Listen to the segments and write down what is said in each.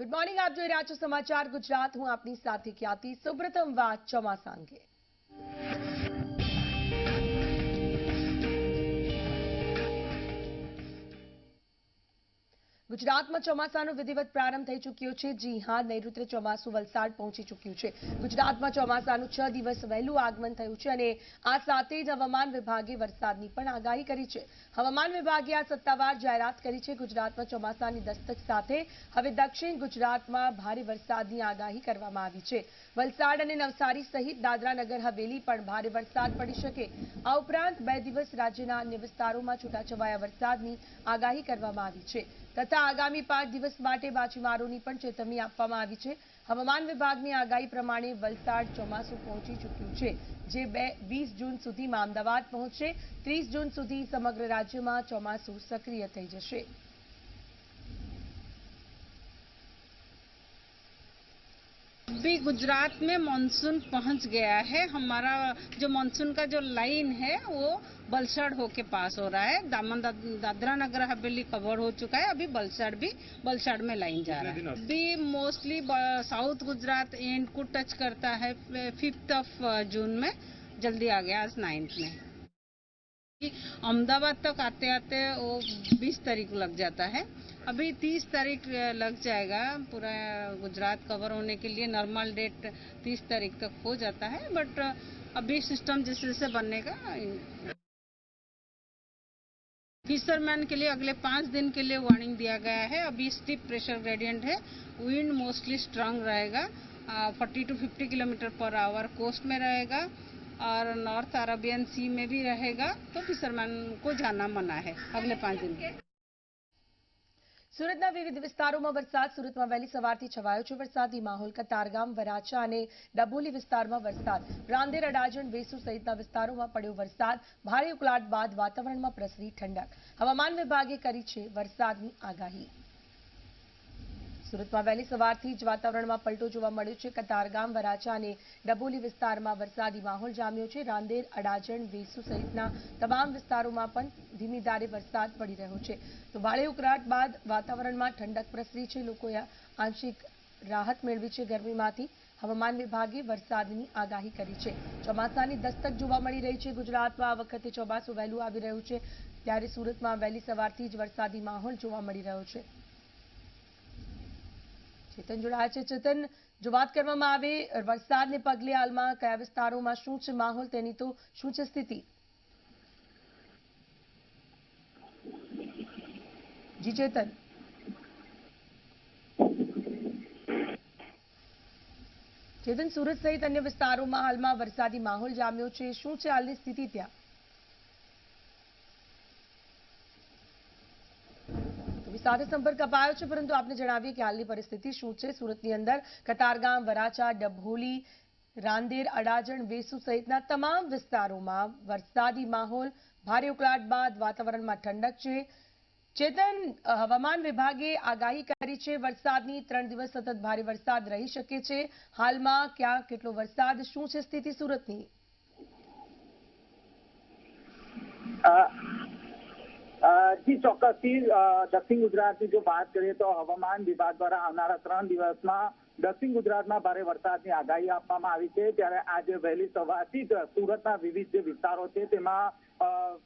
Good morning, આપ જોઈ રહ્યા છો સમાચાર ગુજરાત। હું આપની સાથે ખ્યાતિ। સૌપ્રથમ વાત ચોમાસા અંગે। ગુજરાતમાં ચોમાસાનો વિધિવત પ્રારંભ થઈ ચૂક્યો છે। જી હા, નૈઋત્ય ચોમાસું વલસાડ પહોંચી ચૂક્યું છે। ગુજરાતમાં ચોમાસાનું 6 દિવસ વહેલું આગમન થયું છે અને આ સાથે જ હવામાન વિભાગે વરસાદની પણ આગાહી કરી છે। હવામાન વિભાગે આ સત્તાવાર જાહેરાત કરી છે। ગુજરાતમાં ચોમાસાની દસ્તક સાથે હવે દક્ષિણ ગુજરાતમાં ભારે વરસાદની આગાહી કરવામાં આવી છે। વલસાડ અને નવસારી સહિત દાદરા નગર હવેલી પણ ભારે વરસાદ પડી શકે। આ ઉપરાંત 2 દિવસ રાજ્યના અન્ય વિસ્તારોમાં છૂટાછવાયા વરસાદની આગાહી કરવામાં આવી છે તથા આગામી 5 દિવસ માટે માછીમારોની પણ ચેતવણી આપવામાં આવી છે। હવામાન વિભાગની આગાહી પ્રમાણે વલસાડ ચોમાસું પહોંચી ચૂક્યું છે, જે 20 જૂન સુધીમાં અમદાવાદ પહોંચશે। 30 જૂન સુધી સમગ્ર રાજ્યમાં ચોમાસું સક્રિય થઈ જશે। अभी गुजरात में मानसून पहुंच गया है। हमारा जो मानसून का जो लाइन है वो बलसाड़ होके पास हो रहा है। दादरा नगर हवेली कवर हो चुका है। अभी बलसाड़ में लाइन जा रहा है। अभी मोस्टली साउथ गुजरात एंड को टच करता है 5 जून में। जल्दी आ गया आज 9 में। अहमदाबाद तक आते आते वो 20 तारीख लग जाता है। अभी 30 तारीख लग जाएगा पूरा गुजरात कवर होने के लिए। नॉर्मल डेट 30 तारीख तक हो जाता है, बट अभी सिस्टम जैसे जैसे बनेगा। फिशरमैन के लिए अगले 5 दिन के लिए वार्निंग दिया गया है। अभी स्टीप प्रेशर ग्रेडियंट है। विंड मोस्टली स्ट्रांग रहेगा, 40 to 50 kilometre per hour coast में रहेगा और नॉर्थ अरेबियन सी में भी रहेगा। तो फिशरमैन को जाना मना है अगले 5 दिन के। સુરતના વિવિધ વિસ્તારોમાં વરસાદ। સુરતમાં વહેલી સવારથી છવાયો છે વરસાદી માહોલ। કતારગામ, વરાછા અને ડભોલી વિસ્તારમાં વરસાદ। રાંદેર, અડાજણ, વેસુ સહિતના વિસ્તારોમાં પડ્યો વરસાદ। ભારે ઉકળાટ બાદ વાતાવરણમાં પ્રસરી ઠંડક। હવામાન વિભાગે કરી છે વરસાદની આગાહી। સુરતમાં વહેલી સવારથી જ વાતાવરણમાં પલટો જોવા મળ્યો છે। કતારગામ, વરાછા અને ડભોલી વિસ્તારમાં વરસાદી માહોલ જામ્યો છે। રાંદેર, અડાજણ, વેસુ સહિતના તમામ વિસ્તારોમાં પણ ધીમી ધારે વરસાદ પડી રહ્યો છે। તો ભારે ઉકળાટ બાદ વાતાવરણમાં ઠંડક પ્રસરી છે। લોકોએ આંશિક રાહત મેળવી છે ગરમીમાંથી। હવામાન વિભાગે વરસાદની આગાહી કરી છે। ચોમાસાની દસ્તક જોવા મળી રહી છે। ગુજરાતમાં આ વખતે ચોમાસું વહેલું આવી રહ્યું છે, ત્યારે સુરતમાં વહેલી સવારથી જ વરસાદી માહોલ જોવા મળી રહ્યો છે। ચેતન જોડાયા છે। ચેતન, જો વાત કરવામાં આવે વરસાદને પગલે હાલમાં કયા વિસ્તારોમાં શું છે માહોલ, તેની તો શું છે સ્થિતિ? જી ચેતન। ચેતન, સુરત સહિત અન્ય વિસ્તારોમાં હાલમાં વરસાદી માહોલ જામ્યો છે, શું છે હાલની સ્થિતિ ત્યાં? સાથે સંપર્ક અપાયો છે, પરંતુ આપને જણાવીએ કે હાલની પરિસ્થિતિ શું છે સુરતની અંદર। કતારગામ, વરાછા, ડભોલી, રાંદેર, અડાજણ, વેસુ સહિતના તમામ વિસ્તારોમાં વરસાદી માહોલ। ભારે ઉકળાટ બાદ વાતાવરણમાં ઠંડક છે। ચેતન, હવામાન વિભાગે આગાહી કરી છે વરસાદની। 3 દિવસ સતત ભારે વરસાદ રહી શકે છે। હાલમાં ક્યાં કેટલો વરસાદ, શું છે સ્થિતિ સુરતની? જી ચોક્કસથી દક્ષિણ ગુજરાતની જો વાત કરીએ તો હવામાન વિભાગ દ્વારા આવનારા 3 દિવસમાં દક્ષિણ ગુજરાતમાં ભારે વરસાદની આગાહી આપવામાં આવી છે। ત્યારે આજે વહેલી સવારથી જ સુરતના વિવિધ જે વિસ્તારો છે તેમાં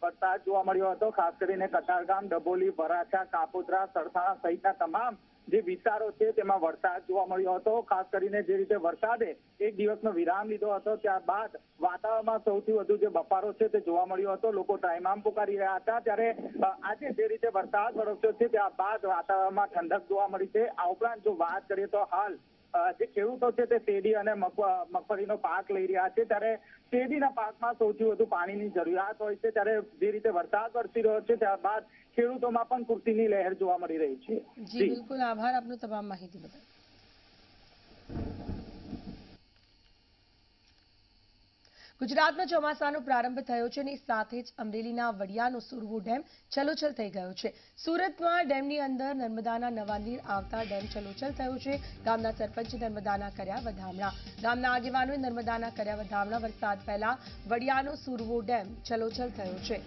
વરસાદ જોવા મળ્યો હતો। ખાસ કરીને કતારગામ, ડભોલી, વરાછા, કાપોદ્રા, સરથાણા સહિતના તમામ જે વિસ્તારો છે તેમાં વરસાદ જોવા મળ્યો હતો। ખાસ કરીને જે રીતે વરસાદે એક દિવસનો વિરામ લીધો હતો, ત્યારબાદ વાતાવરણમાં સૌથી વધુ જે બફારો છે તે જોવા મળ્યો હતો। લોકો ત્રાહિમામ પુકારી રહ્યા હતા। ત્યારે આજે જે રીતે વરસાદ વરસ્યો છે ત્યારબાદ વાતાવરણમાં ઠંડક જોવા મળી છે। આ ઉપરાંત જો વાત કરીએ તો હાલ જે ખેડૂતો છે તે શેરડી અને મગફળીનો પાક લઈ રહ્યા છે, ત્યારે શેરડીના પાકમાં સૌથી વધુ પાણીની જરૂરિયાત હોય છે। ત્યારે જે રીતે વરસાદ વરસી રહ્યો છે ત્યારબાદ ખેડૂતોમાં પણ ખુશીની લહેર જોવા મળી રહી છે। જી બિલકુલ, આભાર આપનો તમામ માહિતી બદલ। ગુજરાતમાં ચોમાસાનો પ્રારંભ થયો છે અને સાથે જ અમરેલીના વડિયાનો સુરવો ડેમ છલોછલ થઈ ગયો છે। સુરતમાં ડેમની અંદર નર્મદાના નવા નીર આવતા ડેમ છલોછલ થયો છે। ગામના સરપંચે નર્મદાના કર્યા વધામણા। ગામના આગેવાનોએ નર્મદાના કર્યા વધામણા। વરસાદ પહેલા વડિયાનો સુરવો ડેમ છલોછલ થયો છે।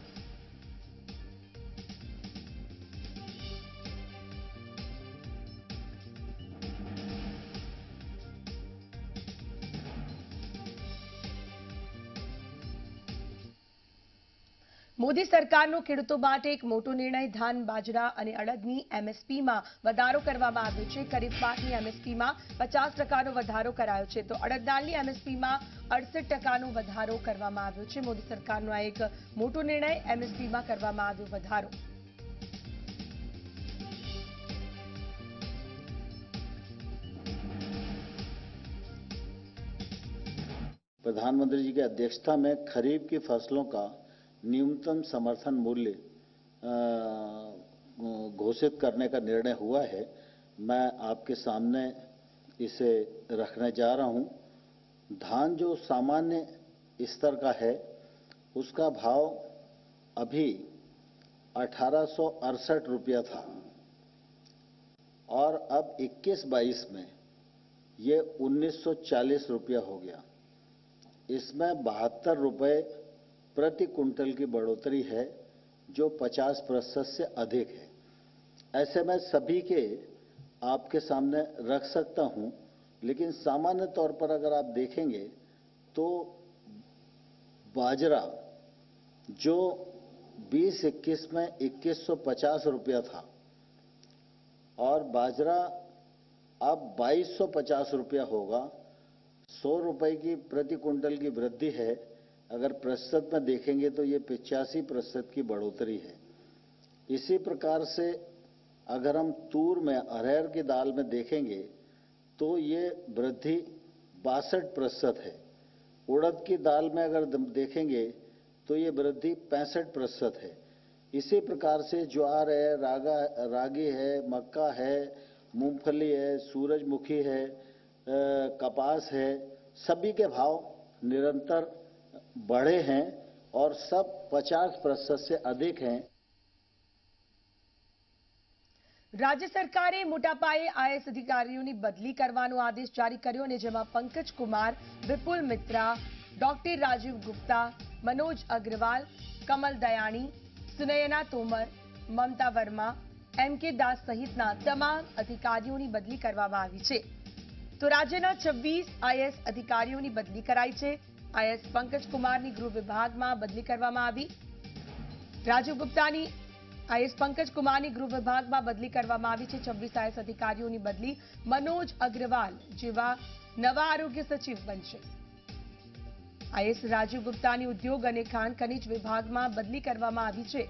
મોદી સરકારનો ખેડૂતો માટે એક મોટો નિર્ણય ધાન બાજરા અને અડદની એમએસપીમાં વધારો કરવામાં આવ્યો છે। ખરીફ પાકની એમએસપીમાં 50% વધારો કરાયો છે તો અડદ દાળની એમએસપીમાં 68% વધારો કરવામાં આવ્યો છે। મોદી સરકારનો આ એક મોટો નિર્ણય એમએસપીમાં કરવામાં આવ્યો વધારો। प्रधानमंत्री जी की अध्यक्षता में खरीफ की फसलों का न्यूनतम समर्थन मूल्य घोषित करने का निर्णय हुआ है। मैं आपके सामने इसे रखने जा रहा हूं। धान जो सामान्य स्तर का है उसका भाव अभी 1868 रुपया था और अब 21-22 में ये 1940 रुपया हो गया। इसमें 72 रुपए प्रति कुंटल की बढ़ोतरी है जो 50% से अधिक है। ऐसे में सभी के आपके सामने रख सकता हूं, लेकिन सामान्य तौर पर अगर आप देखेंगे तो बाजरा जो 20-21 में 2150 रुपया था और बाजरा अब 2250 रुपया होगा। 100 रुपए की प्रति कुंटल की वृद्धि है। अगर प्रतिशत में देखेंगे तो ये 85% की बढ़ोतरी है। इसी प्रकार से अगर हम तूर में अरहर की दाल में देखेंगे तो ये वृद्धि 62% है। उड़द की दाल में अगर देखेंगे तो ये वृद्धि 65% है। इसी प्रकार से ज्वार है, रागी है, मक्का है, मूंगफली है, सूरजमुखी है, कपास है, सभी के भाव निरंतर बढ़े हैं और सब 50% से अधिक हैं। રાજ્ય સરકારે મોટા પાયે આઈએએસ અધિકારીઓની બદલી કરવાનો આદેશ જારી કર્યો અને જેમાં પંકજ કુમાર, વિપુલ મિત્રા, ડોક્ટર રાજીવ ગુપ્તા, મનોજ અગ્રવાલ, કમલ દયાણી, સુનયના તોમર, મમતા વર્મા, એમકે દાસ સહિતના તમામ અધિકારીઓની બદલી કરવામાં આવી છે। તો રાજ્યના 26 આઈએએસ અધિકારીઓની બદલી કરાઈ છે। આઈએએસ પંકજ કુમારની ગૃહ વિભાગમાં બદલી કરવામાં આવી। રાજીવ ગુપ્તાની આઈએએસ પંકજ કુમારની ગૃહ વિભાગમાં બદલી કરવામાં આવી છે। 26 આઈએએસ અધિકારીઓની બદલી મનોજ અગ્રવાલ જેવા નવા આરોગ્ય સચિવ બનશે। આઈએએસ રાજીવ ગુપ્તાની ઉદ્યોગ અને ખાણ ખનીજ વિભાગમાં બદલી કરવામાં આવી છે।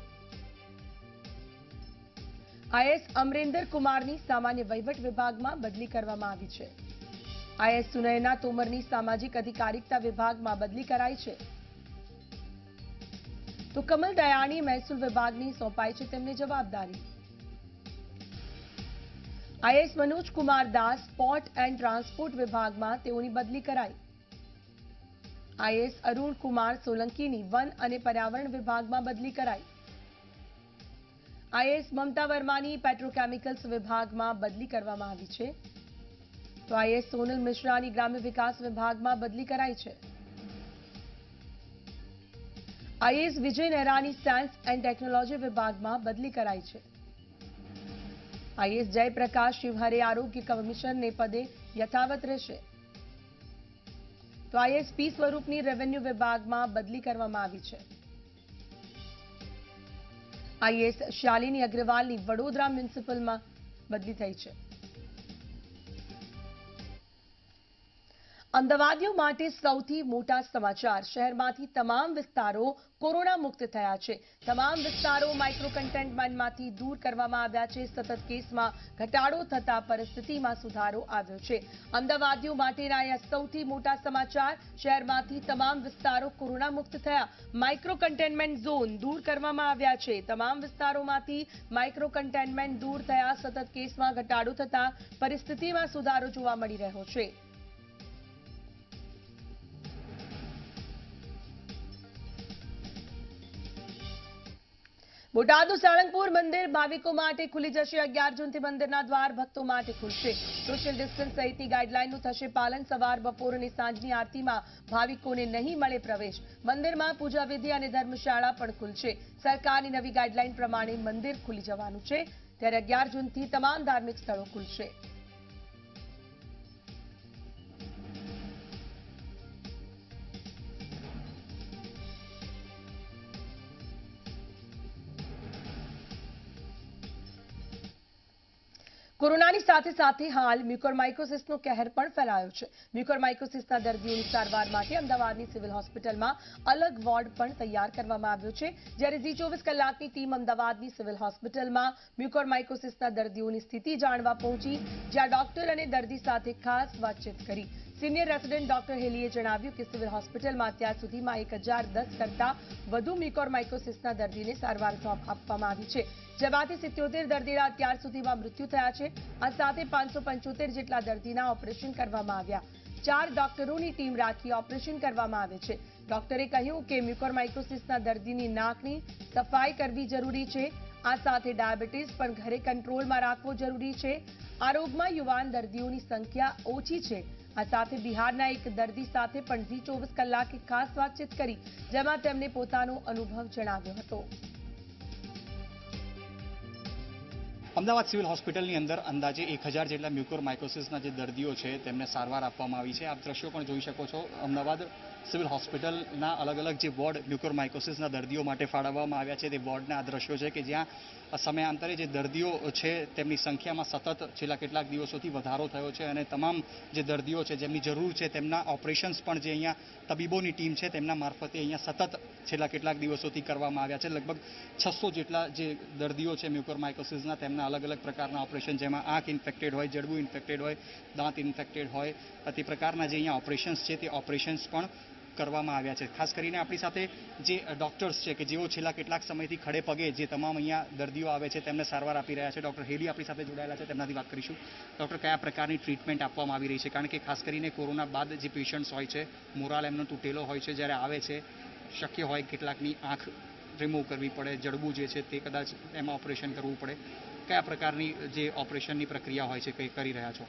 આઈએએસ અમરેન્દર કુમારની સામાન્ય વહીવટ વિભાગમાં બદલી કરવામાં આવી છે। આઈએએસ સુનયના તોમરની સામાજિક અધિકારિકતા વિભાગમાં બદલી કરાઈ છે। તો કમલ દયાણી મહેસૂલ વિભાગની સોંપાઈ છે તેમને જવાબદારી। IAS Manoj Kumar Das port and transport વિભાગમાં તેઓની બદલી કરાઈ। આઈએએસ અરુણ કુમાર સોલંકીની વન અને પર્યાવરણ વિભાગમાં બદલી કરાઈ। આઈએએસ મમતા વર્માની પેટ્રોકેમિકલ્સ વિભાગમાં બદલી કરવામાં આવી છે। તો આઈએએસ સોનલ મિશ્રાની ગ્રામ્ય વિકાસ વિભાગમાં બદલી કરાઈ છે। આઈએએસ વિજય નેહરાની સાયન્સ એન્ડ ટેકનોલોજી વિભાગમાં બદલી કરાઈ છે। આઈએએસ જયપ્રકાશ શિવહરે આરોગ્ય કમિશનરને પદે યથાવત રહેશે। તો આઈએએસ પી સ્વરૂપની રેવન્યુ વિભાગમાં બદલી કરવામાં આવી છે। આઈએએસ શાલિની અગ્રવાલની વડોદરા મ્યુનિસિપલમાં બદલી થઈ છે। અમદાવાદીઓ માટે સૌથી મોટા સમાચાર। શહેરમાંથી તમામ વિસ્તારો કોરોના મુક્ત થયા છે। તમામ વિસ્તારો માઇક્રો કન્ટેનમેન્ટમાંથી દૂર કરવામાં આવ્યા છે। સતત કેસમાં ઘટાડો થતા પરિસ્થિતિમાં સુધારો આવ્યો છે। અમદાવાદીઓ માટેના આ સૌથી મોટા સમાચાર। શહેરમાંથી તમામ વિસ્તારો કોરોના મુક્ત થયા। માઇક્રો કન્ટેનમેન્ટ ઝોન દૂર કરવામાં આવ્યા છે। તમામ વિસ્તારોમાંથી માઇક્રો કન્ટેનમેન્ટ દૂર થયા। સતત કેસમાં ઘટાડો થતા પરિસ્થિતિમાં સુધારો જોવા મળી રહ્યો છે। બોટાદનું સાળંગપુર મંદિર ભાવિકો માટે ખુલી જશે। 11 જૂનથી મંદિરના દ્વાર ભક્તો માટે ખુલશે। સોશિયલ ડિસ્ટન્સ સહિતની ગાઈડલાઈનનું થશે પાલન। સવાર, બપોર અને સાંજની આરતીમાં ભાવિકોને નહીં મળે પ્રવેશ। મંદિરમાં પૂજા વિધિ અને ધર્મશાળા પણ ખુલશે। સરકારની નવી ગાઈડલાઈન પ્રમાણે મંદિર ખુલી જવાનું છે। ત્યારે 11 જૂનથી તમામ ધાર્મિક સ્થળો ખુલશે। કોરોનાની સાથે સાથે હાલ મ્યુકોરમાઇકોસિસનો કહેર પણ ફેલાયો છે. મ્યુકોરમાઇકોસિસના દર્દીઓની સારવાર માટે અમદાવાદની સિવિલ હોસ્પિટલમાં અલગ વોર્ડ પણ તૈયાર કરવામાં આવ્યો છે. જ્યારે ઝી 24 કલાકની ટીમ અમદાવાદની સિવિલ હોસ્પિટલમાં મ્યુકોરમાઇકોસિસના દર્દીઓની સ્થિતિ જાણવા પહોંચી, જ્યાં ડોક્ટર અને દર્દી સાથે ખાસ વાતચીત કરી. સિનિયર રેસિડેન્ટ ડોક્ટર હેલીએ જણાવ્યું કે સિવિલ હોસ્પિટલમાં અત્યાર સુધીમાં 1010 કરતા વધુ મ્યુકોરમાઇકોસિસના દર્દીને સારવાર આપવામાં આવી છે, જેમાંથી 77 દર્દીના અત્યાર સુધીમાં મૃત્યુ થયા છે. આ સાથે 575 જેટલા દર્દીના ઓપરેશન કરવામાં આવ્યા. 4 ડોક્ટરોની ટીમ રાખી ઓપરેશન કરવામાં આવે છે. ડોક્ટરે કહ્યું કે મ્યુકોરમાઇકોસિસના દર્દીની નાકની સફાઈ કરવી જરૂરી છે. આ સાથે ડાયાબિટીસ પણ ઘરે કંટ્રોલમાં રાખવો જરૂરી છે. આ રોગમાં યુવાન દર્દીઓની સંખ્યા ઓછી છે. આ સાથે બિહારના એક દર્દી સાથે પણ ઝી 24 કલાકે ખાસ વાતચીત કરી, જેમાં તેમણે પોતાનો અનુભવ જણાવ્યો હતો. અમદાવાદ સિવિલ હોસ્પિટલની અંદર અંદાજે 1000 જેટલા મ્યુકોરમાઇકોસિસના જે દર્દીઓ છે તેમને સારવાર આપવામાં આવી છે. આપ દ્રશ્યો પણ જોઈ શકો છો. અમદાવાદ સિવિલ હોસ્પિટલના અલગ અલગ જે વોર્ડ મ્યુકોરમાઇકોસિસના દર્દીઓ માટે ફાળવવામાં આવ્યા છે તે વોર્ડના આ દ્રશ્યો છે કે જ્યાં સમયાંતરે જે દર્દીઓ છે તેમની સંખ્યામાં સતત છેલ્લા કેટલાક દિવસોથી વધારો થયો છે અને તમામ જે દર્દીઓ છે જેમની જરૂર છે તેમના ઓપરેશન્સ પણ જે અહીંયા તબીબોની ટીમ છે તેમના મારફતે અહીંયા સતત છેલ્લા કેટલાક દિવસોથી કરવામાં આવ્યા છે. લગભગ 600 જેટલા જે દર્દીઓ છે મ્યુકોરમાઇકોસિસના તેમના અલગ અલગ પ્રકારના ઓપરેશન, જેમાં આંખ ઇન્ફેક્ટેડ હોય, જડબું ઇન્ફેક્ટેડ હોય, દાંત ઇન્ફેક્ટેડ હોય, તે પ્રકારના જે અહીંયા ઓપરેશન્સ છે તે ઓપરેશન્સ પણ કરવામાં આવ્યા છે. ખાસ કરીને આપણી સાથે જે ડોક્ટર્સ છે કે જેઓ છેલ્લા કેટલાક સમયથી ખડે પગે જે તમામ અહીંયા દર્દીઓ આવે છે તેમને સારવાર આપી રહ્યા છે. ડોક્ટર હેલી આપણી સાથે જોડાયેલા છે, તેમનાથી વાત કરીશું. ડોક્ટર, કયા પ્રકારની ટ્રીટમેન્ટ આપવામાં આવી રહી છે? કારણ કે ખાસ કરીને કોરોના બાદ જે પેશન્ટ્સ હોય છે, મોરાલ એમનો તૂટેલો હોય છે, જ્યારે આવે છે શક્ય હોય કેટલાકની આંખ રિમૂવ કરવી પડે, જડબું જે છે તે કદાચ એમાં ઓપરેશન કરવું પડે. કયા પ્રકારની જે ઓપરેશનની પ્રક્રિયા હોય છે કઈ કરી રહ્યા છો?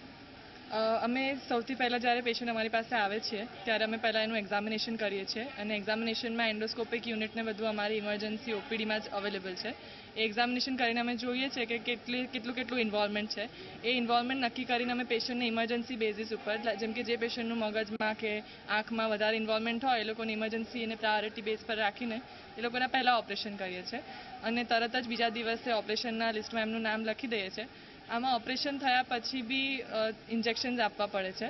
અમે સૌથી પહેલાં જ્યારે પેશન્ટ અમારી પાસે આવે છે ત્યારે અમે પહેલાં એનું એક્ઝામિનેશન કરીએ છીએ અને એક્ઝામિનેશનમાં એન્ડોસ્કોપિક યુનિટને બધું અમારી ઇમરજન્સી ઓપીડીમાં જ અવેલેબલ છે. એ એક્ઝામિનેશન કરીને અમે જોઈએ છીએ કે કેટલું ઇન્વોલ્વમેન્ટ છે. એ ઇન્વોલ્વમેન્ટ નક્કી કરીને અમે પેશન્ટને ઇમરજન્સી બેઝિસ ઉપર, જેમ કે જે પેશન્ટનું મગજમાં કે આંખમાં વધારે ઇન્વોલ્વમેન્ટ હોય એ લોકોની ઇમરજન્સી અને પ્રાયોરિટી બેઝ પર રાખીને એ લોકોના પહેલાં ઓપરેશન કરીએ છીએ અને તરત જ બીજા દિવસે ઓપરેશનના લિસ્ટમાં એમનું નામ લખી દઈએ છીએ. આમાં ઓપરેશન થયા પછી બી ઇન્જેક્શન્સ આપવા પડે છે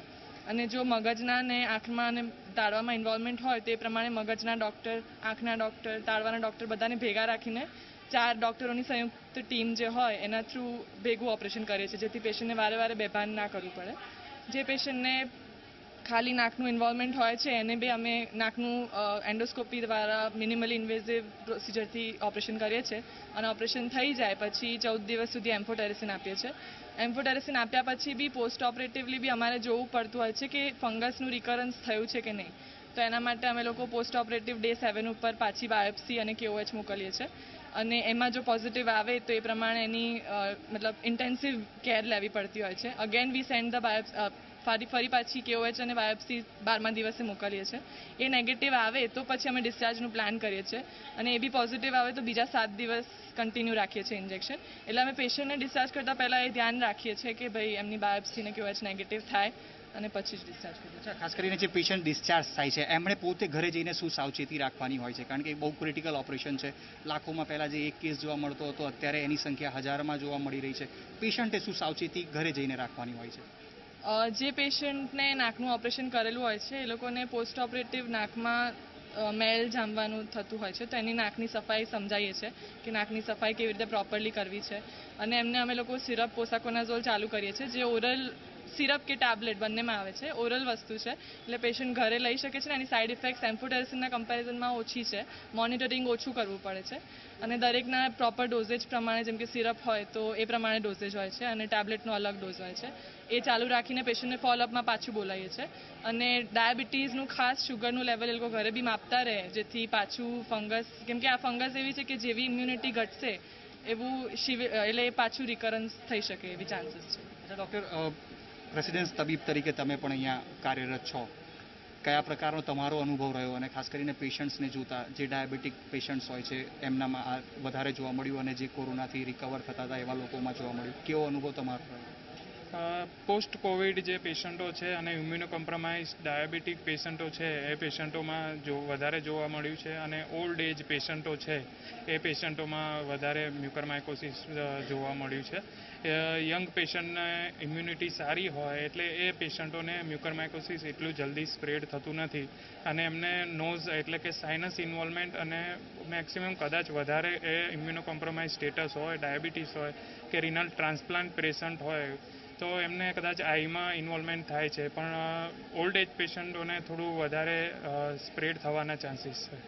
અને જો મગજના ને આંખમાં અને તાળવામાં ઇન્વોલ્વમેન્ટ હોય તો એ પ્રમાણે મગજના ડૉક્ટર, આંખના ડૉક્ટર, તાળવાના ડૉક્ટર બધાને ભેગા રાખીને 4 ડૉક્ટરોની સંયુક્ત ટીમ જે હોય એના થ્રુ ભેગું ઓપરેશન કરીએ છીએ, જેથી પેશન્ટને વારે બેભાન ના કરવું પડે. જે પેશન્ટને ખાલી નાકનું ઇન્વોલ્વમેન્ટ હોય છે એને બી અમે નાકનું એન્ડોસ્કોપી દ્વારા મિનિમલી ઇન્વેઝિવ પ્રોસિજરથી ઓપરેશન કરીએ છીએ અને ઓપરેશન થઈ જાય પછી 14 દિવસ સુધી એમ્ફોટેરેસિન આપીએ છીએ. એમ્ફોટેરેસિન આપ્યા પછી બી પોસ્ટ ઓપરેટિવલી બી અમારે જોવું પડતું હોય છે કે ફંગસનું રિકરન્સ થયું છે કે નહીં. તો એના માટે અમે લોકો પોસ્ટ ઓપરેટિવ ડે 7 ઉપર પાછી બાયોપ્સી અને KOH મોકલીએ છીએ અને એમાં જો પોઝિટિવ આવે તો એ પ્રમાણે એની મતલબ ઇન્ટેન્સિવ કેર લેવી પડતી હોય છે. અગેન વી સેન્ડ ધ ફરી પાછી KOH અને બાયોપ્સી 12મા દિવસે મોકલીએ છીએ. એ નેગેટિવ આવે તો પછી અમે ડિસ્ચાર્જનું પ્લાન કરીએ છીએ અને એ બી પોઝિટિવ આવે તો બીજા 7 દિવસ કન્ટિન્યુ રાખીએ છીએ ઇન્જેક્શન. એટલે અમે પેશન્ટને ડિસ્ચાર્જ કરતાં પહેલાં એ ધ્યાન રાખીએ છીએ કે ભાઈ એમની બાયોપ્સી અને KOH નેગેટિવ થાય અને પછી જ ડિસ્ચાર્જ કરીએ છીએ. ખાસ કરીને જે પેશન્ટ ડિસ્ચાર્જ થાય છે એમણે પોતે ઘરે જઈને શું સાવચેતી રાખવાની હોય છે? કારણ કે બહુ ક્રિટિકલ ઓપરેશન છે. લાખોમાં પહેલાં જે એક કેસ જોવા મળતો હતો અત્યારે એની સંખ્યા હજારમાં જોવા મળી રહી છે. પેશન્ટે શું સાવચેતી ઘરે જઈને રાખવાની હોય છે? જે પેશન્ટને નાકનું ઓપરેશન કરેલું હોય છે એ લોકોને પોસ્ટ ઓપરેટિવ નાકમાં મેલ જામવાનું થતું હોય છે, તો એની નાકની સફાઈ સમજાવીએ છીએ કે નાકની સફાઈ કેવી રીતે પ્રોપરલી કરવી છે અને એમને અમે લોકો સિરપ પોસાકોનાઝોલ ચાલુ કરીએ છીએ, જે ઓરલ સિરપ કે ટેબ્લેટ બંનેમાં આવે છે. ઓરલ વસ્તુ છે એટલે પેશન્ટ ઘરે લઈ શકે છે ને એની સાઇડ ઇફેક્ટ્સ એમ્ફોટેરેસિનના કમ્પેરિઝનમાં ઓછી છે. મોનિટરિંગ ઓછું કરવું પડે છે અને દરેકના પ્રોપર ડોઝેજ પ્રમાણે, જેમ કે સિરપ હોય તો એ પ્રમાણે ડોઝેજ હોય છે અને ટેબ્લેટનો અલગ ડોઝ હોય છે. એ ચાલુ રાખીને પેશન્ટને ફોલોઅપમાં પાછું બોલાવીએ છીએ અને ડાયાબિટીસનું ખાસ શુગરનું લેવલ એ લોકો ઘરે બી માપતા રહે, જેથી પાછું ફંગસ, કેમ કે આ ફંગસ એવી છે કે જેવી ઇમ્યુનિટી ઘટશે એવું એટલે પાછું રિકરન્સ થઈ શકે એવી ચાન્સીસ છે. ડૉક્ટર, રેસિડેન્સ તબીબ તરીકે તમે પણ અહીંયા કાર્યરત છો. કયા પ્રકારનો તમારો અનુભવ રહ્યો અને ખાસ કરીને પેશન્ટ્સને જોતા, જે ડાયાબિટીક પેશન્ટ્સ હોય છે એમનામાં આ વધારે જોવા મળ્યું અને જે કોરોનાથી રિકવર થતા હતા એવા લોકોમાં જોવા મળ્યું, કેવો અનુભવ તમારો રહ્યો? પોસ્ટ કોવિડ જે પેશન્ટો છે અને ઇમ્યુનો કોમ્પ્રોમાઇઝ ડાયાબિટીક પેશન્ટો છે એ પેશન્ટોમાં વધારે જોવા મળ્યું છે અને ઓલ્ડ એજ પેશન્ટો છે એ પેશન્ટોમાં વધારે મ્યુકોરમાઇકોસિસ જોવા મળ્યું છે. યંગ પેશન્ટને ઇમ્યુનિટી સારી હોય એટલે એ પેશન્ટોને મ્યુકોરમાઇકોસિસ એટલું જલ્દી સ્પ્રેડ થતું નથી અને એમને નોઝ એટલે કે સાઇનસ ઇન્વોલ્વમેન્ટ અને મેક્સિમમ કદાચ વધારે એ ઇમ્યુનો કોમ્પ્રોમાઇઝ સ્ટેટસ હોય, ડાયાબિટીસ હોય કે રિનલ ટ્રાન્સપ્લાન્ટ પેશન્ટ હોય તો એમને કદાચ આઈમાં ઇન્વોલ્વમેન્ટ થાય છે, પણ ઓલ્ડ એજ પેશન્ટોને થોડું વધારે સ્પ્રેડ થવાના ચાન્સીસ છે.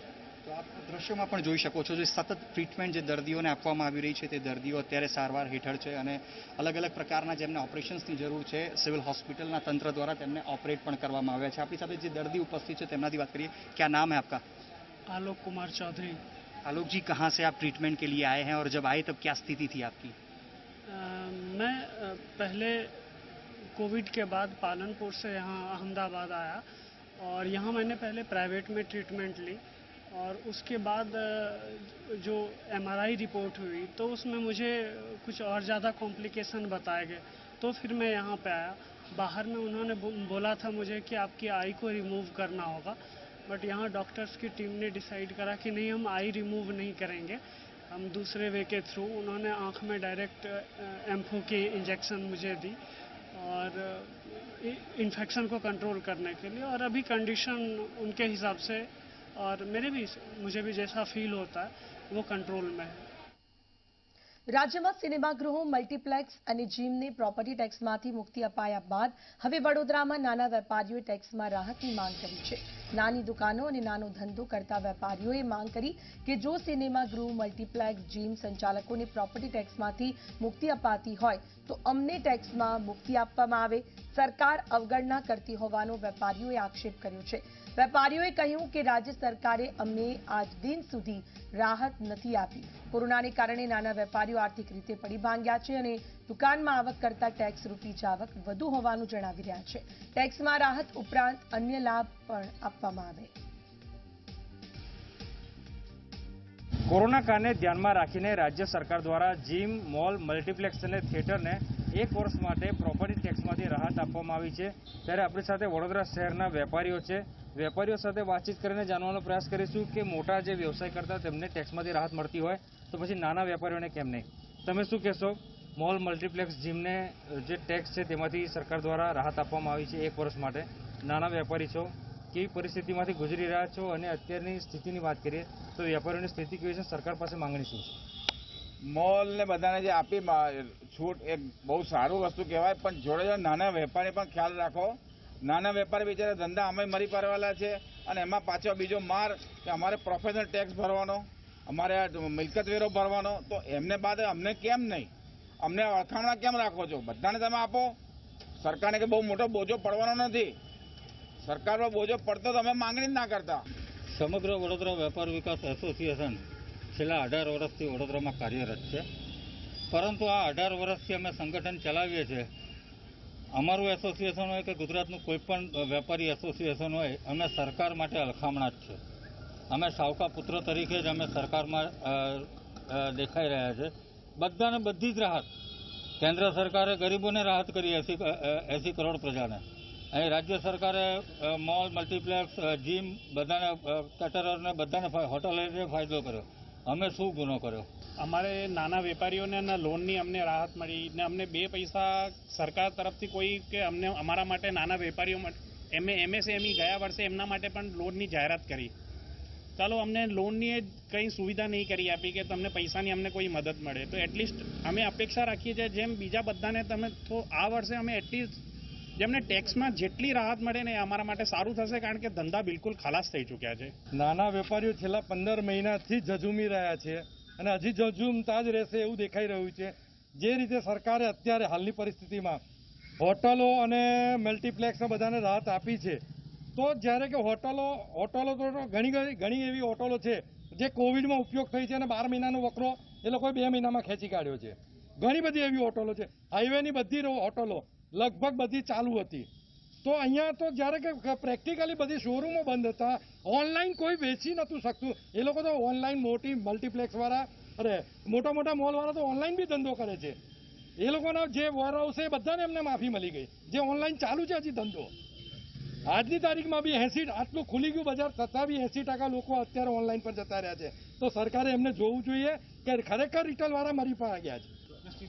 તો આપ દ્રશ્યોમાં પણ જોઈ શકો છો જે સતત ટ્રીટમેન્ટ જે દર્દીઓને આપવામાં આવી રહી છે તે દર્દીઓ અત્યારે સારવાર હેઠળ છે અને અલગ અલગ પ્રકારના જેમને ઓપરેશન્સની જરૂર છે સિવિલ હોસ્પિટલના તંત્ર દ્વારા તેમને ઓપરેટ પણ કરવામાં આવ્યા છે. આપણી સાથે જે દર્દી ઉપસ્થિત છે તેમનાથી વાત કરીએ. क्या नाम है आपका? आलोक कुमार चौधरी। आलोक जी, कहाँ से आप ट्रीटमेंट के लिए आए हैं और जब आए तब क्या स्थिति थी आपकी? मैं पहले कोविड के बाद पालनपुर से यहाँ अहमदाबाद आया और यहाँ मैंने पहले प्राइवेट में ट्रीटमेंट ली और उसके बाद जो एमआरआई रिपोर्ट हुई तो उसमें मुझे कुछ और ज़्यादा कॉम्प्लिकेशन बताए गए, तो फिर मैं यहाँ पे आया. बाहर में उन्होंने बोला था मुझे कि आपकी आई को रिमूव करना होगा, बट यहाँ डॉक्टर्स की टीम ने डिसाइड करा कि नहीं, हम आई रिमूव नहीं करेंगे, हम दूसरे वे के थ्रू. उन्होंने आँख में डायरेक्ट एम्फो की इंजेक्शन मुझे दी और इन्फेक्शन को कंट्रोल करने के लिए, और अभी कंडीशन उनके हिसाब से और मुझे भी जैसा फील होता है वो कंट्रोल में है. રાજ્યમાં સિનેમાગૃહો, મલ્ટીપ્લેક્સ અને જીમને પ્રોપર્ટી ટેક્સમાંથી મુક્તિ અપાયા બાદ હવે વડોદરામાં નાના વેપારીઓએ ટેક્સમાં રાહતની માંગ કરી છે. નાની દુકાનો અને નાનો ધંધો કરતા વેપારીઓએ માંગ કરી કે જો સિનેમાગૃહ, મલ્ટીપ્લેક્સ, જીમ સંચાલકોને પ્રોપર્ટી ટેક્સમાંથી મુક્તિ અપાતી હોય તો અમને ટેક્સમાં મુક્તિ આપવામાં આવે. સરકાર અવગણના કરતી હોવાનો વેપારીઓએ આક્ષેપ કર્યો છે. વેપારીઓએ કહ્યું કે રાજ્ય સરકારે અમને આજ દિન સુધી રાહત નથી આપી. કોરોનાને કારણે નાના વેપારીઓ આર્થિક રીતે પડી ભાંગ્યા છે અને દુકાનમાં આવક કરતા ટેક્સ રૂપી જાવક વધુ હોવાનું જણાવી રહ્યા છે. ટેક્સમાં રાહત ઉપરાંત અન્ય લાભ પણ આપવામાં આવે. કોરોના કાળને ધ્યાનમાં રાખીને રાજ્ય સરકાર દ્વારા જીમ, મોલ, મલ્ટીપ્લેક્સ અને થિયેટરને 1 વર્ષ માટે પ્રોપર્ટી ટેક્સમાંથી રાહત આપવામાં આવી છે. ત્યારે આપણી સાથે વડોદરા શહેરના વેપારીઓ છે. વેપારીઓ સાથે વાતચીત કરીને જાણવાનો પ્રયાસ કરીશું કે મોટા જે વ્યવસાય કરતા તેમને ટેક્સમાંથી રાહત મળતી હોય તો પછી નાના વેપારીઓને કેમ નહીં. તમે શું કહેશો? મોલ, મલ્ટીપ્લેક્સ, જીમને જે ટેક્સ છે તેમાંથી સરકાર દ્વારા રાહત આપવામાં આવી છે 1 વર્ષ માટે. નાના વેપારી છો, કેવી પરિસ્થિતિમાંથી ગુજરી રહ્યા છો અને અત્યારની સ્થિતિની વાત કરીએ તો વેપારીઓની સ્થિતિ કેવી છે, સરકાર પાસે માંગણી શું છે? મોલ ને બધાને જે આપી છૂટ એ બહુ સારું વસ્તુ કહેવાય, પણ જોડે જોડે નાના વેપારી પણ ખ્યાલ રાખો. નાના વેપારી બિચારા ધંધા અમે મરી પાડવાના છે અને એમાં પાછો બીજો માર કે અમારે પ્રોફેશનલ ટેક્સ ભરવાનો, અમારે મિલકત વેરો ભરવાનો, તો એમને બાદ અમને કેમ નહીં? અમને અળખામણા કેમ રાખો છો? બધાને તમે આપો. સરકારને કે બહુ મોટો બોજો પડવાનો નથી. સરકાર પર બોજો પડતો તો અમે માંગણી જ ના કરતા. સમગ્ર વડોદરા વેપાર વિકાસ એસોસિએશન છેલ્લા 18 વર્ષથી વડોદરામાં કાર્યરત છે, પરંતુ આ 18 વર્ષથી અમે સંગઠન ચલાવીએ છીએ. અમારું એસોસિએશન હોય કે ગુજરાતનું કોઈ પણ વેપારી એસોસિએશન હોય, અમે સરકાર માટે અલખામણા જ છે. અમે સાવકા પુત્ર તરીકે જ અમે સરકારમાં દેખાઈ રહ્યા છે. બધાને બધી જ રાહત. કેન્દ્ર સરકારે ગરીબોને રાહત કરી 80 કરોડ પ્રજાને. અહીં રાજ્ય સરકારે મોલ, મલ્ટીપ્લેક્સ, જીમ બધાને, કેટરરને બધાને, હોટલોને ફાયદો કર્યો. અમે શું ગુનો કર્યો? અમારે નાના વેપારીઓને લોનની અમને રાહત મળી ને અમને 2 પૈસા સરકાર તરફથી કોઈ કે અમને અમારા માટે નાના વેપારીઓ માટે એમએસએમઈ ગયા વર્ષે એમના માટે પણ લોનની જાહેરાત કરી. ચાલો અમને લોનની કંઈ સુવિધા નહીં કરી આપી કે તમને પૈસાની અમને કોઈ મદદ મળે, તો એટલીસ્ટ અમે અપેક્ષા રાખીએ છીએ જેમ બીજા બધાને તમે તો આ વર્ષે અમે એટલીસ્ટ જેમને ટેક્સમાં જેટલી રાહત મળે ને અમારા માટે સારું થશે, કારણ કે ધંધા બિલકુલ ખલાસ થઈ ચૂક્યા છે. નાના વેપારીઓ છેલ્લા 15 મહિનાથી ઝઝૂમી રહ્યા છે અને હજી ઝઝૂમતા જ રહેશે એવું દેખાઈ રહ્યું છે. જે રીતે સરકારે અત્યારે હાલની પરિસ્થિતિમાં હોટલો અને મલ્ટીપ્લેક્સને બધાને રાહત આપી છે, તો જ્યારે કે હોટલો તો ઘણી એવી હોટલો છે જે કોવિડમાં ઉપયોગ થઈ છે અને 12 મહિનાનો વકરો એ લોકોએ 2 મહિનામાં ખેંચી કાઢ્યો છે. ઘણી બધી એવી હોટલો છે. હાઈવેની બધી હોટલો લગભગ બધી ચાલુ હતી. તો અહીંયા તો જ્યારે કે પ્રેક્ટિકલી બધી શોરૂમો બંધ હતા, ઓનલાઈન કોઈ વેચી નહોતું શકતું. એ લોકો તો ઓનલાઈન મોટી મલ્ટીપ્લેક્સવાળા, મોટા મોલવાળા તો ઓનલાઈન બી ધંધો કરે છે. એ લોકોના જે વોરહાઉસ છે એ બધાને એમને માફી મળી ગઈ. જે ઓનલાઈન ચાલુ છે હજી ધંધો, આજની તારીખમાં બી 80 આટલું ખુલી ગયું બજાર છતાં બી 80% લોકો અત્યારે ઓનલાઈન પર જતા રહ્યા છે. તો સરકારે એમને જોવું જોઈએ કે ખરેખર રિટેલવાળા મરી ગયા છે.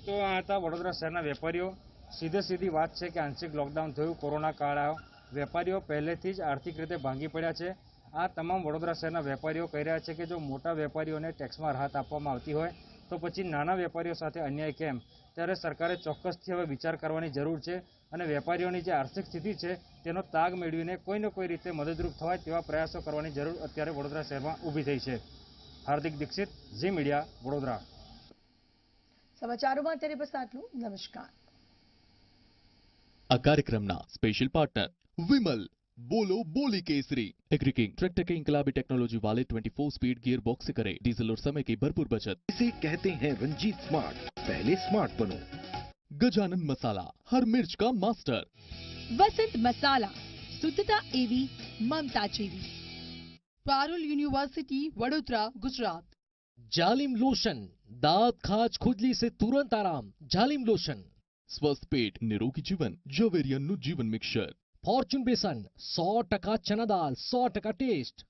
તો આ હતા વડોદરા શહેરના વેપારીઓ. સીધી વાત છે કે આંશિક લોકડાઉન થયું, કોરોના કાળ આવ્યો, વેપારીઓ પહેલેથી જ આર્થિક રીતે ભાંગી પડ્યા છે. આ તમામ વડોદરા શહેરના વેપારીઓ કહી રહ્યા છે કે જો મોટા વેપારીઓને ટેક્સમાં રાહત આપવામાં આવતી હોય તો પછી નાના વેપારીઓ સાથે અન્યાય કેમ? ત્યારે સરકારે ચોક્કસથી હવે વિચાર કરવાની જરૂર છે અને વેપારીઓની જે આર્થિક સ્થિતિ છે તેનો તાગ મેળવીને કોઈને કોઈ રીતે મદદરૂપ થવાય તેવા પ્રયાસો કરવાની જરૂર અત્યારે વડોદરા શહેરમાં ઊભી થઈ છે. હાર્દિક દીક્ષિત, ઝી મીડિયા, વડોદરા. સમાચારોમાં અત્યારે બસ આટલું. નમસ્કાર. આ કાર્યક્રમના સ્પેશિयल पार्टनर विमल, बोलो बोली केसरी, एग्रीकिंग ट्रैक्टर के इंकलाबी टेक्नोलॉजी वाले 24 स्पीड गियर बॉक्स से करें डीजल और समय की भरपूर बचत. इसे कहते हैं रंजीत स्मार्ट. पहले स्मार्ट बनो. गजानन मसाला, हर मिर्च का मास्टर. वसंत मसाला, शुद्धता एवी ममता जेवी. पारुल यूनिवर्सिटी, वडोदरा, गुजरात. जालिम लोशन, दांत खाज खुजली से तुरंत आराम. जालिम लोशन. स्वस्थ पेट निरोगी जीवन, जवेरियन નું જીવન મિક્સર. ફોર્ચ્યુન બેસન, 100% ચના દાલ, 100% ટેસ્ટ.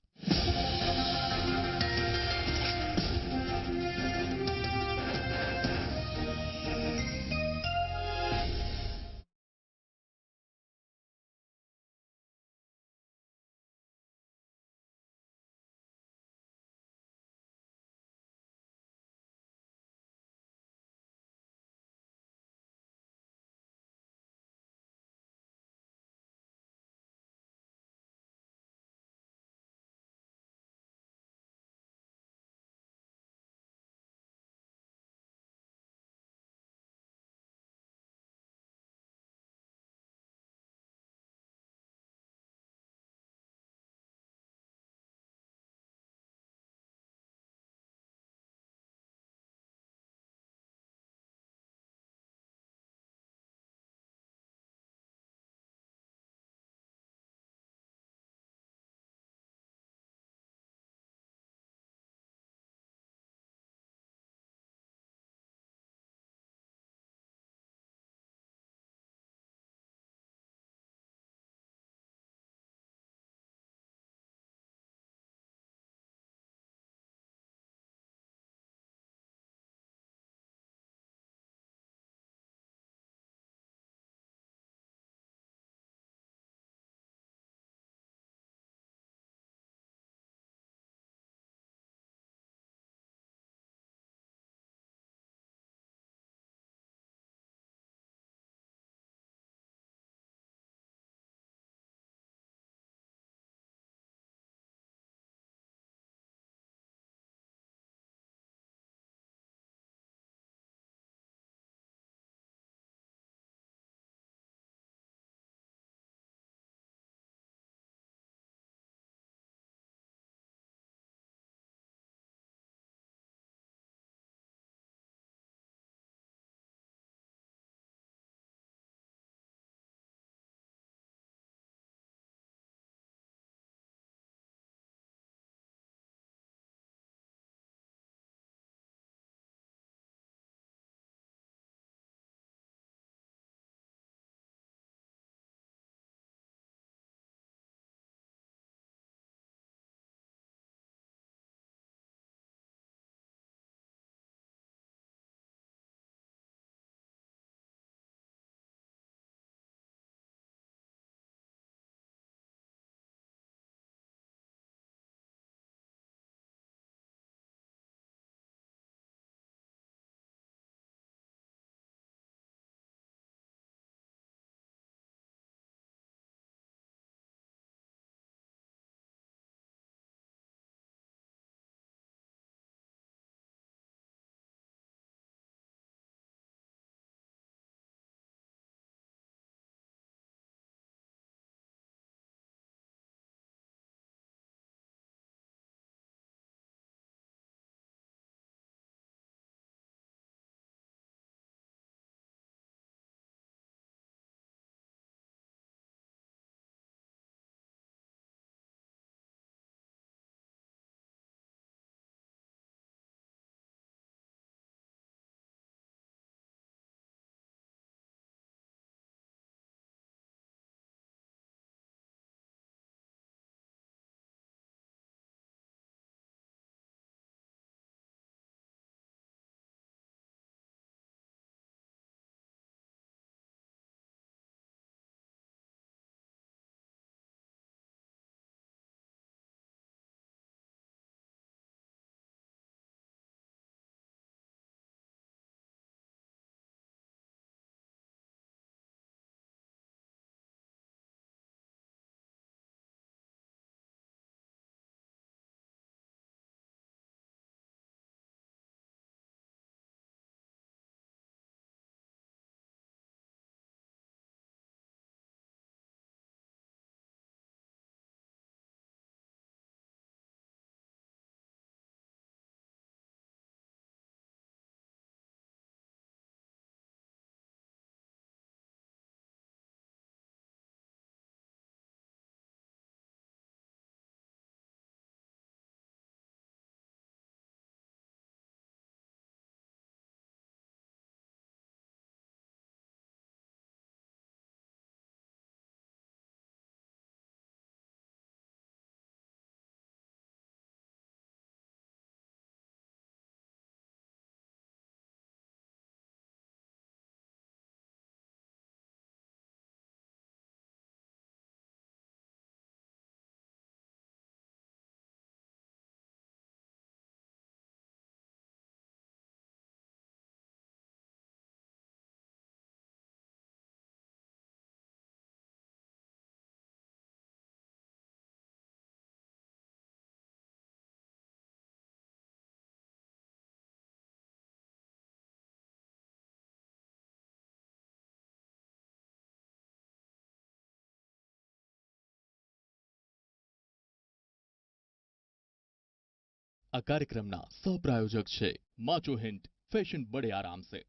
આ કાર્યક્રમના સહપ્રાયોજક છે માચો હિન્ટ, ફેશન બડે આરામ સે।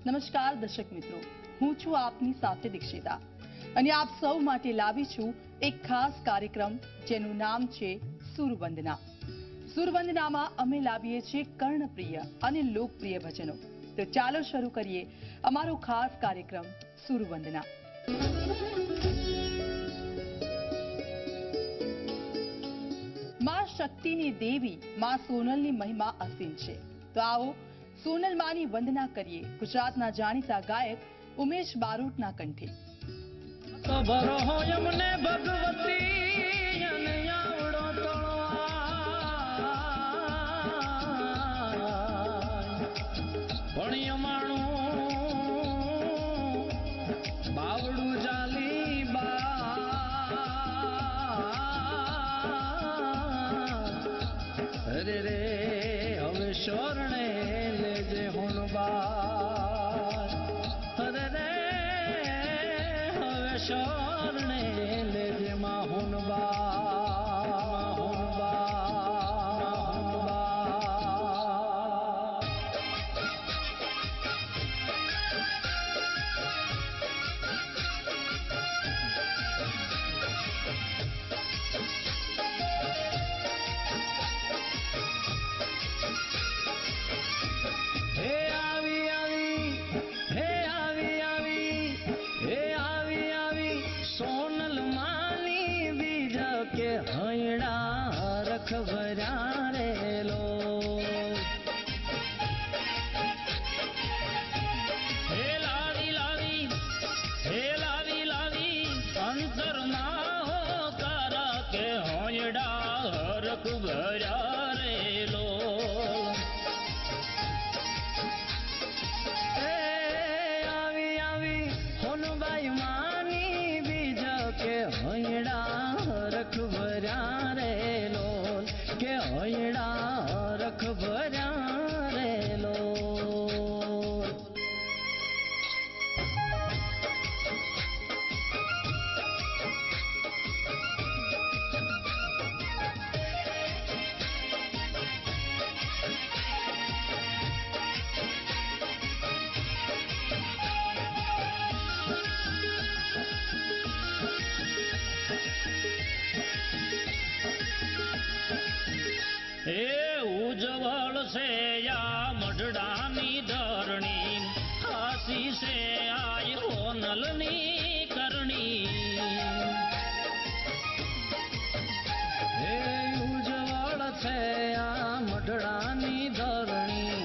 નમસ્કાર દર્શક મિત્રો, હું છું આપની સાથે દીક્ષિતા અને આપ સૌ માટે લાવી છું એક ખાસ કાર્યક્રમ જેનું નામ છે સુરવંદના। સુરવંદનામાં અમે લાવીએ છીએ કર્ણપ્રિય અને લોકપ્રિય ભજનો। તો ચાલો શરૂ કરીએ અમારો ખાસ કાર્યક્રમ સુરવંદના। માં શક્તિની દેવી માં સોનલની મહિમા અસીમ છે। તો આવો સોનલ માની વંદના કરીએ ગુજરાતના જાણીતા ગાયક ઉમેશ બારોટના કંઠે। ખબર હોય મને ભગવતી અને આવડો તળવા પણ માણું બાવડું જાલી બા અરે રે હવે શોરણે લેજે હોનબા અરે રે હવે શોરણે લેજે માં હોનબા ઉજવળ છે યા મઢડાની ધરણી હાસી છે આય હોનલની કરણી હે ઉજવળ છે યા મઢડાની ધરણી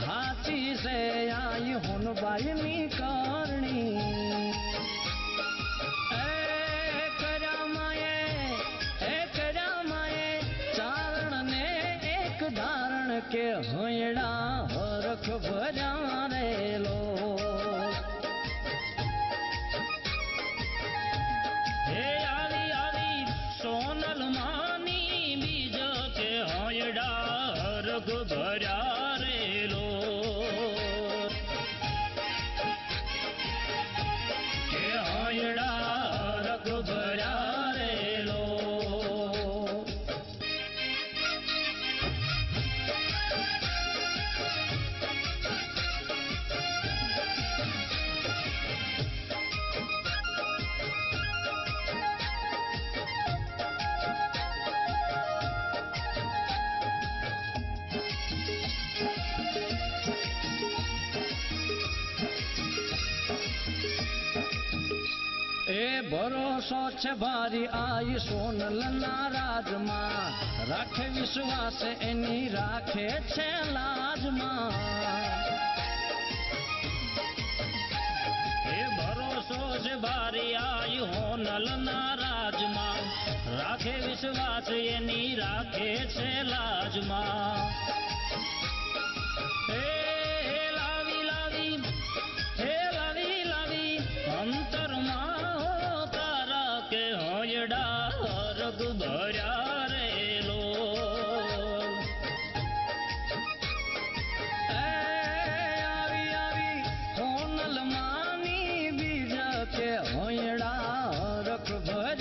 હાસી છે આય હોનબાઈની કરણી કે હોયડા હરખ ભર્યા રેલો હે આવી આવી સોનલ માની બીજ કે હોયડા હરખ ભર્યા રેલો કે હોયડા હરખ ભર્યા રેલો ભરોસો છે ભારી આઈ સોનલના રાજમાં રાખે વિશ્વાસ એની રાખે છે લાજમાં એ ભરોસો છે ભારી આઈ હોનલના રાજમાં રાખે વિશ્વાસ એની રાખે છે લાજમાં લાવી લાવી હે લાવી લાવી અંતરમાં રગ ભર્યા રેલો આવી આવી હોનલ માની બીજ કે હોયડા રખ ભર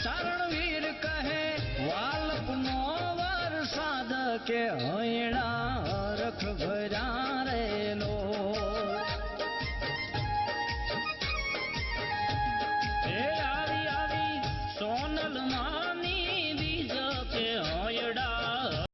ચારણવીર કહે વાલકનો વરસાદ કે હૈણા રખ ભર્યા રેલો